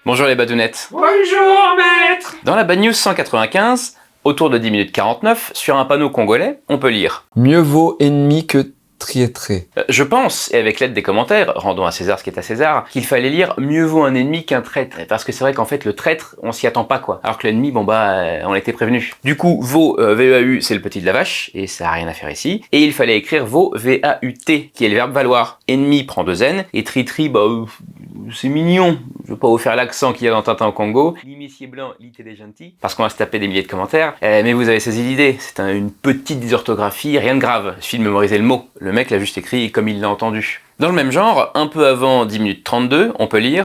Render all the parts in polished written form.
Bonjour les badounettes. Bonjour maître. Dans la Bad News 195, autour de 10 minutes 49, sur un panneau congolais, on peut lire « Mieux vaut ennemi que traîtré ». Je pense, et avec l'aide des commentaires, rendons à César ce qui est à César, qu'il fallait lire « Mieux vaut un ennemi qu'un traître ». Parce que c'est vrai qu'en fait, le traître, on s'y attend pas quoi. Alors que l'ennemi, on était prévenu. Du coup, vaut, V-E-A-U, c'est le petit de la vache, et ça a rien à faire ici. Et il fallait écrire vaut, V-A-U-T, qui est le verbe valoir. Ennemi prend 2 N, et tri-tri, c'est mignon. Je veux pas vous faire l'accent qu'il y a dans Tintin au Congo. L'imicier blanc, l'ité des gentils. Parce qu'on va se taper des milliers de commentaires. Mais vous avez saisi l'idée. C'est une petite dysorthographie, rien de grave. Il suffit de mémoriser le mot. Le mec l'a juste écrit comme il l'a entendu. Dans le même genre, un peu avant 10 minutes 32, on peut lire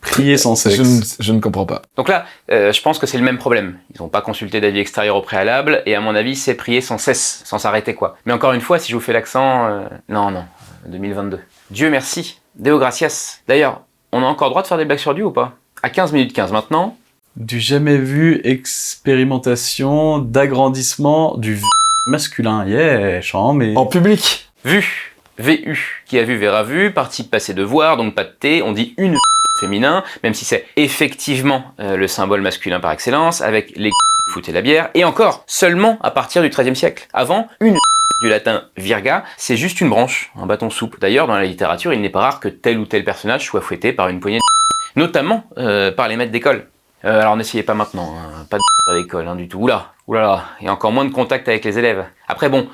Prier sans sexe. Je ne comprends pas. Donc là, je pense que c'est le même problème. Ils n'ont pas consulté d'avis extérieur au préalable, et à mon avis, c'est prier sans cesse, sans s'arrêter quoi. Mais encore une fois, si je vous fais l'accent, non, 2022. Dieu merci, Deo gracias. D'ailleurs, on a encore le droit de faire des blagues sur Dieu ou pas? À 15 minutes 15 maintenant. Du jamais vu, expérimentation, d'agrandissement du masculin. Yeah, mais En public. Vu, VU, qui a vu verra vu, participe passé de voir, donc pas de T, on dit une féminin, même si c'est effectivement le symbole masculin par excellence, avec les foot et la bière, et encore, seulement à partir du XIIIe siècle. Avant, une du latin virga, c'est juste une branche, un bâton souple. D'ailleurs, dans la littérature, il n'est pas rare que tel ou tel personnage soit fouetté par une poignée de notamment par les maîtres d'école. Alors n'essayez pas maintenant, hein, pas de d'école du tout. Oulala, et encore moins de contact avec les élèves. Après bon,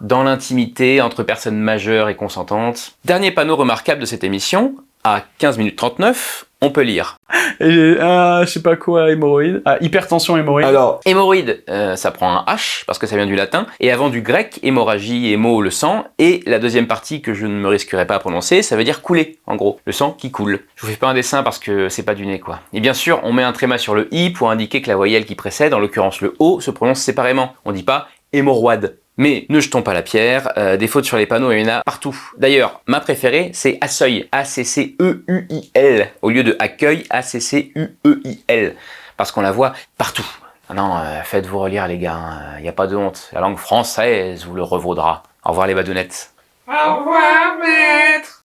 dans l'intimité, entre personnes majeures et consentantes. Dernier panneau remarquable de cette émission, à 15 minutes 39, on peut lire. je sais pas quoi, hémorroïde. Ah, hypertension hémorroïde. Alors, Hémorroïde, ça prend un H, parce que ça vient du latin, et avant du grec, hémorragie, hémo, le sang, et la deuxième partie que je ne me risquerai pas à prononcer, ça veut dire couler, en gros, le sang qui coule. Je vous fais pas un dessin parce que c'est pas du nez, quoi. Et bien sûr, on met un tréma sur le I pour indiquer que la voyelle qui précède, en l'occurrence le O, se prononce séparément. On dit pas hémorroide. Mais ne jetons pas la pierre, des fautes sur les panneaux, il y en a partout. D'ailleurs, ma préférée, c'est Acceuil, A-C-C-E-U-I-L, au lieu de accueil, A-C-C-U-E-I-L, parce qu'on la voit partout. Ah non, faites-vous relire les gars, il n'y a pas de honte, la langue française vous le revaudra. Au revoir les badounettes. Au revoir, maître.